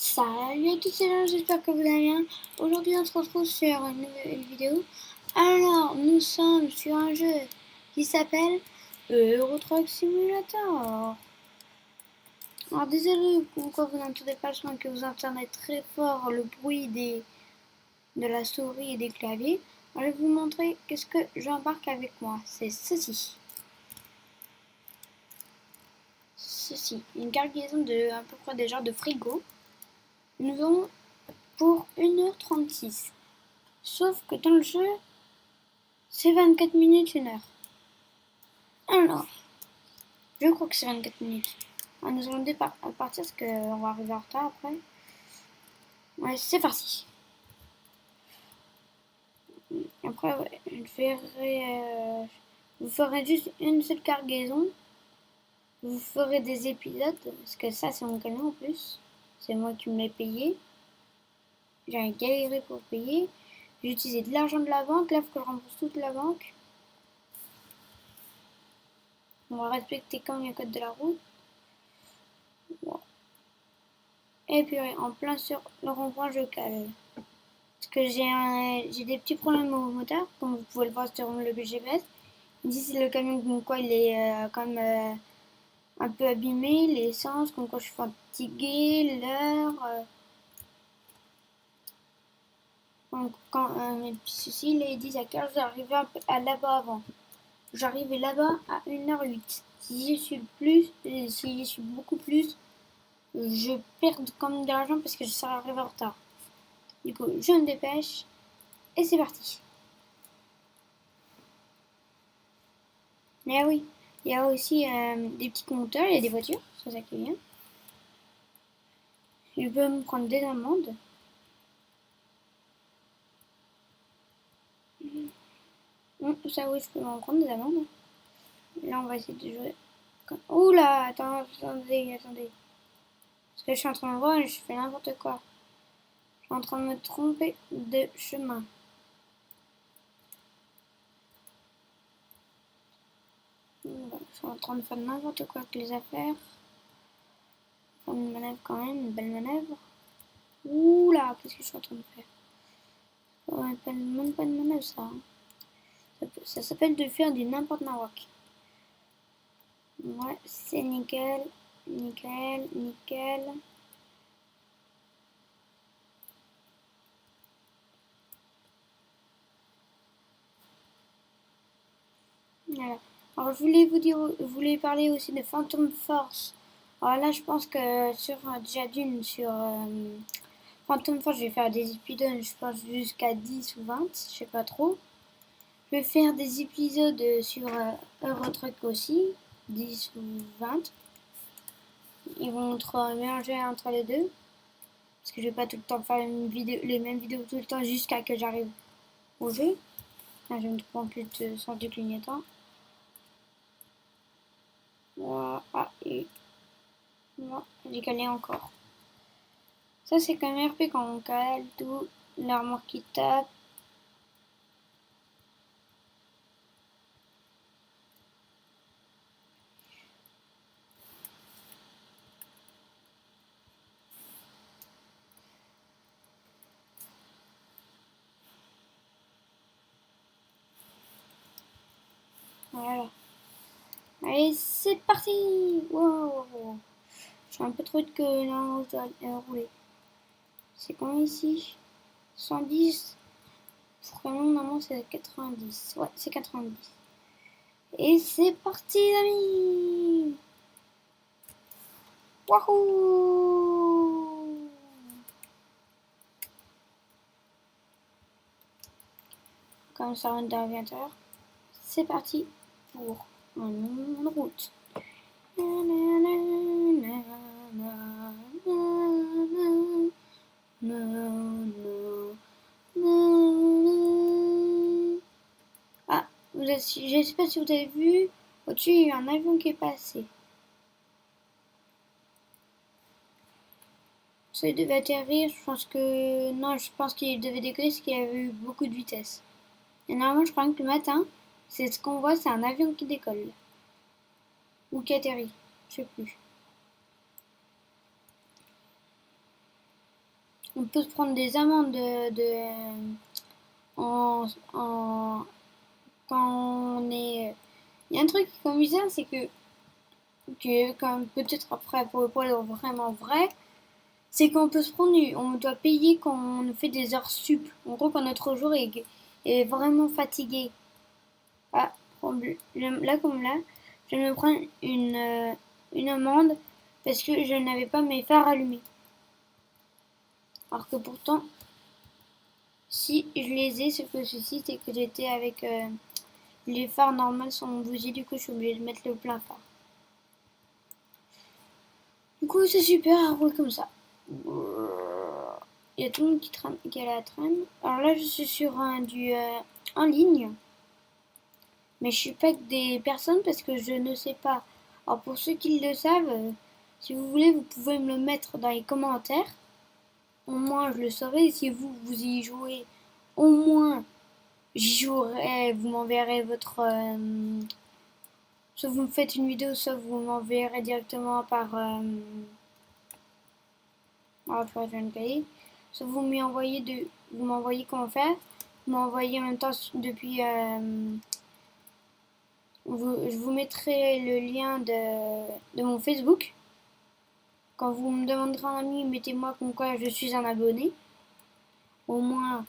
Salut à tous, c'est Jean, j'espère que vous allez bien. Aujourd'hui, on se retrouve sur une nouvelle vidéo. Alors, nous sommes sur un jeu qui s'appelle Euro Truck Simulator. Alors, désolé pourquoi vous n'entendez pas, je pense que vous entendez très fort le bruit de la souris et des claviers. Alors, je vais vous montrer qu'est-ce que j'embarque avec moi. C'est ceci. Ceci, une cargaison de à peu près des genres de frigo. Nous avons pour 1h36. Sauf que dans le jeu, c'est 24 minutes, 1 heure. Alors, je crois que c'est 24 minutes. Alors, nous allons partir parce qu'on va arriver en retard après. Ouais, c'est parti. Après, ouais, vous ferez juste une seule cargaison. Vous ferez des épisodes, parce que ça, c'est mon camion en plus. C'est moi qui me l'ai payé. J'ai galéré pour payer. J'ai utilisé de l'argent de la banque. Là, il faut que je rembourse toute la banque. On va respecter quand même les codes de la route. Wow. Et puis en plein sur le rond-point, je cale. Parce que j'ai des petits problèmes au moteur, comme vous pouvez le voir sur le GPS. Ici, c'est le camion, comme quoi il est quand même un peu abîmé, l'essence, comme quoi je suis fatiguée, l'heure. Mes petits soucis, ils disent à quelle heure j'arrive à là-bas avant. J'arrivais là-bas à 1h08. Si je suis beaucoup plus, je perds quand même de l'argent parce que je serai arrivé en retard. Du coup, je me dépêche et c'est parti. Mais oui, il y a aussi des petits compteurs, il y a des voitures, c'est ça qui est bien. Je peux me prendre des amendes. Ça oui, je peux m'en prendre des amendes. Là, on va essayer de jouer. Oula, attendez. Parce que je suis en train de voir et je fais n'importe quoi. Je suis en train de me tromper de chemin. Bon, je suis en train de faire n'importe quoi avec les affaires. Faire une manœuvre quand même, une belle manœuvre. Oula, qu'est-ce que je suis en train de faire? Ça s'appelle même pas une manœuvre, ça. Ça s'appelle de faire du n'importe nawak. Ouais, c'est nickel. Voilà. Alors, je voulais parler aussi de Phantom Force. Alors là, je pense que sur Phantom Force, je vais faire des épisodes, je pense jusqu'à 10 ou 20, je sais pas trop. Je vais faire des épisodes sur Eurotruck aussi, 10 ou 20. Ils vont être mélangés entre les deux. Parce que je vais pas tout le temps faire les mêmes vidéos tout le temps jusqu'à que j'arrive au jeu. Là, je ne prends plus de son du clignotant. Voilà. Ah, et moi, j'ai calé encore. Ça, c'est quand même RP quand on cale tout. L'armoire qui tape. Voilà. Allez, c'est parti! Wow! Je suis un peu trop vite que là, je dois rouler. C'est combien ici? 110. Vraiment, normalement, c'est 90. Ouais, c'est 90. Et c'est parti, les amis! Wahoo! Comme ça, on est dans 20 heures. C'est parti pour une route. Ah, je sais pas si vous avez vu, au-dessus il y a eu un avion qui est passé. Ça devait atterrir, je pense que... Non, je pense qu'il devait décoller parce qu'il avait eu beaucoup de vitesse. Et normalement, je crois que le matin, c'est ce qu'on voit, c'est un avion qui décolle. Ou qui atterrit, je sais plus. on peut se prendre des amendes en quand on est. Il y a un truc qui est bizarre, c'est que quand peut-être après pour le vraiment vrai, c'est qu'on peut se prendre, on doit payer quand on fait des heures sup. En gros, quand notre jour est vraiment fatigué. Ah, là comme là, je vais me prendre une amende parce que je n'avais pas mes phares allumés. Alors que pourtant, si je les ai, ce que ceci, c'est que j'étais avec les phares normaux sont bougés, du coup je suis obligée de mettre le plein phare. Du coup, c'est super à rouler comme ça. Il y a tout le monde qui est à la traîne. Alors là, je suis sur en ligne. Mais je suis pas avec des personnes parce que je ne sais pas. Alors pour ceux qui le savent, si vous voulez, vous pouvez me le mettre dans les commentaires. Au moins, je le saurai. Si vous y jouez, au moins, j'y jouerai. Vous m'enverrez votre... soit vous me faites une vidéo, soit vous m'enverrez directement par... soit vous m'envoyez comment faire. Vous m'envoyez en même temps depuis... je vous mettrai le lien de mon Facebook. Quand vous me demanderez un ami, mettez-moi comme quoi je suis un abonné. Au moins,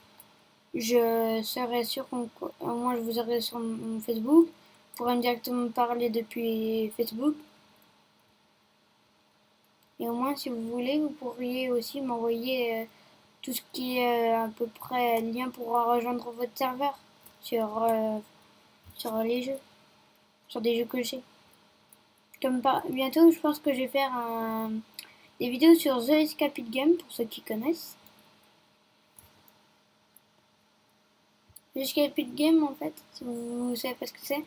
je serai sûr au moins je vous aurai sur mon Facebook. Vous pourrez directement me parler depuis Facebook. Et au moins, si vous voulez, vous pourriez aussi m'envoyer tout ce qui est à peu près lien pour rejoindre votre serveur sur les jeux, sur des jeux que j'ai. Bientôt, je pense que je vais faire des vidéos sur The Escape Game pour ceux qui connaissent. The Escape Game, en fait, si vous savez pas ce que c'est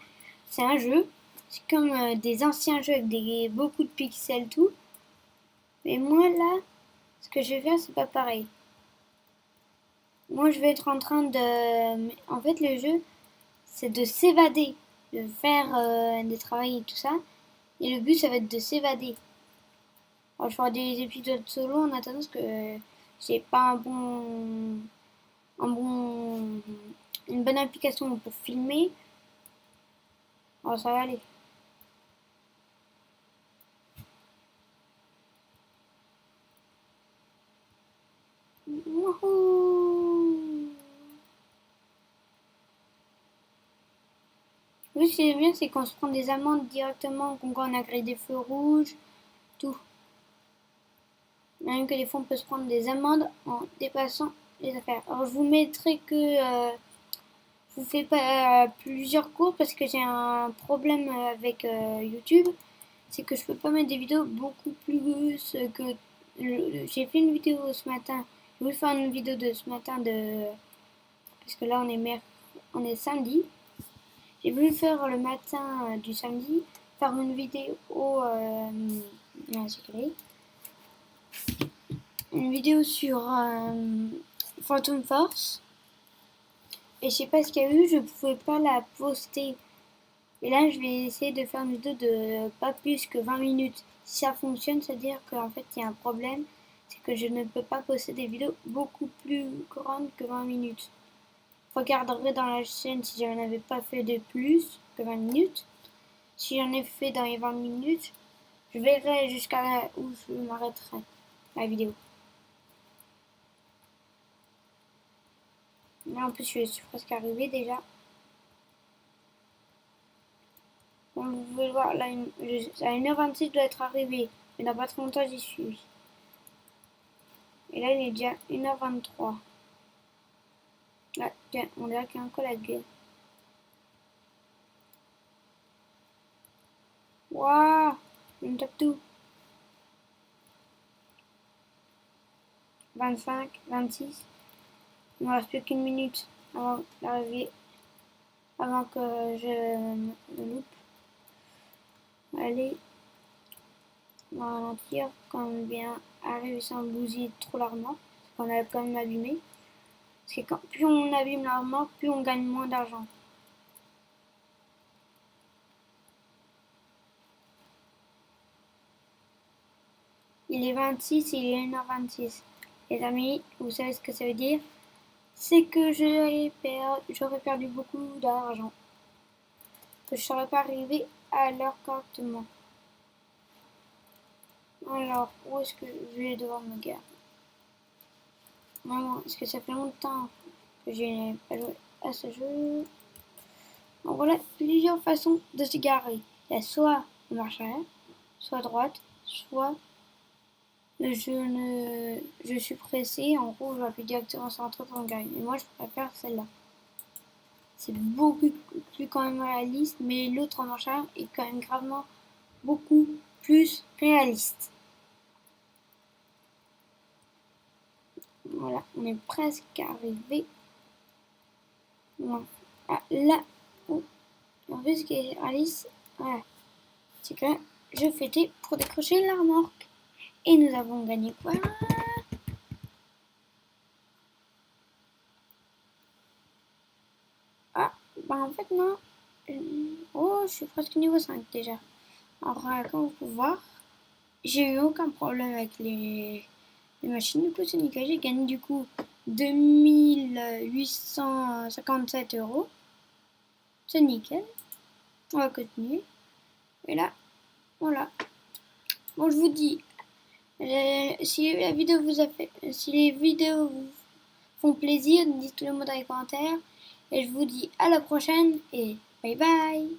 un jeu. C'est comme des anciens jeux avec beaucoup de pixels, tout. Mais moi, là, ce que je vais faire, c'est pas pareil. Moi, je vais être en train de... En fait, le jeu, c'est de s'évader, de faire des travaux et tout ça. Et le but, ça va être de s'évader. Alors, je ferai des épisodes solo en attendant parce que j'ai pas une bonne application pour filmer. Alors, ça va aller. Wouhou! Oui, ce qui est bien, c'est qu'on se prend des amendes directement quand on a grillé des feux rouges, tout. Même que des fois, on peut se prendre des amendes en dépassant les affaires. Alors, je vous mettrai que je vous fais pas plusieurs cours parce que j'ai un problème avec YouTube. C'est que je peux pas mettre des vidéos beaucoup plus que... J'ai fait une vidéo ce matin. Je voulais faire une vidéo de ce matin parce que là, on est samedi. J'ai voulu faire le matin du samedi, faire une vidéo une vidéo sur Phantom Force. Et je sais pas ce qu'il y a eu, je pouvais pas la poster. Et là, je vais essayer de faire une vidéo de pas plus que 20 minutes. Si ça fonctionne, c'est-à-dire qu'en fait, il y a un problème. C'est que je ne peux pas poster des vidéos beaucoup plus grandes que 20 minutes. Je regarderai dans la chaîne si j'en avais pas fait de plus que 20 minutes. Si j'en ai fait dans les 20 minutes, je verrai jusqu'à où je m'arrêterai la vidéo. Là, en plus, je suis presque arrivée déjà. Comme vous pouvez le voir, là, à 1h26, je dois être arrivée. Mais dans pas très longtemps, j'y suis. Et là, il est déjà 1h23. Ah, tiens, on dirait qu'il y a un collègue. Waouh, il me tape tout. 25, 26. Il ne me reste plus qu'une minute avant d'arriver, avant que je me loupe. Allez, on va ralentir quand on vient arriver sans bousiller trop l'armoire. Parce qu'on a quand même abîmé. Parce que plus on abîme l'armoire, plus on gagne moins d'argent. Il est 26 et il est 1h26. Les amis, vous savez ce que ça veut dire? C'est que j'aurais perdu beaucoup d'argent. Que je ne serais pas arrivé à l'heure correctement. Alors, où est-ce que je vais devoir me garer? Vraiment, est-ce que ça fait longtemps que j'ai pas joué à ce jeu? Donc voilà plusieurs façons de se garer. Il y a soit en marche arrière, soit à droite, soit je suis pressé, en gros je vais appuyer directement sur un truc en gagne. Et moi je préfère celle-là. C'est beaucoup plus quand même réaliste, mais l'autre en marche arrière est quand même gravement beaucoup plus réaliste. Voilà, on est presque arrivé. Ah, là, oh. En fait, ce qui est réaliste, voilà, c'est que je fêtais pour décrocher la remorque. Et nous avons gagné quoi? Ah, bah en fait non. Oh, je suis presque niveau 5 déjà. Alors, comme vous pouvez voir, j'ai eu aucun problème avec les machines. Du coup, c'est nickel. J'ai gagné du coup 2857 euros. C'est nickel. On va continuer. Et là, voilà. Bon, je vous dis, si la vidéo vous a fait, si les vidéos vous font plaisir, dites tout le monde dans les commentaires. Et je vous dis à la prochaine et bye bye.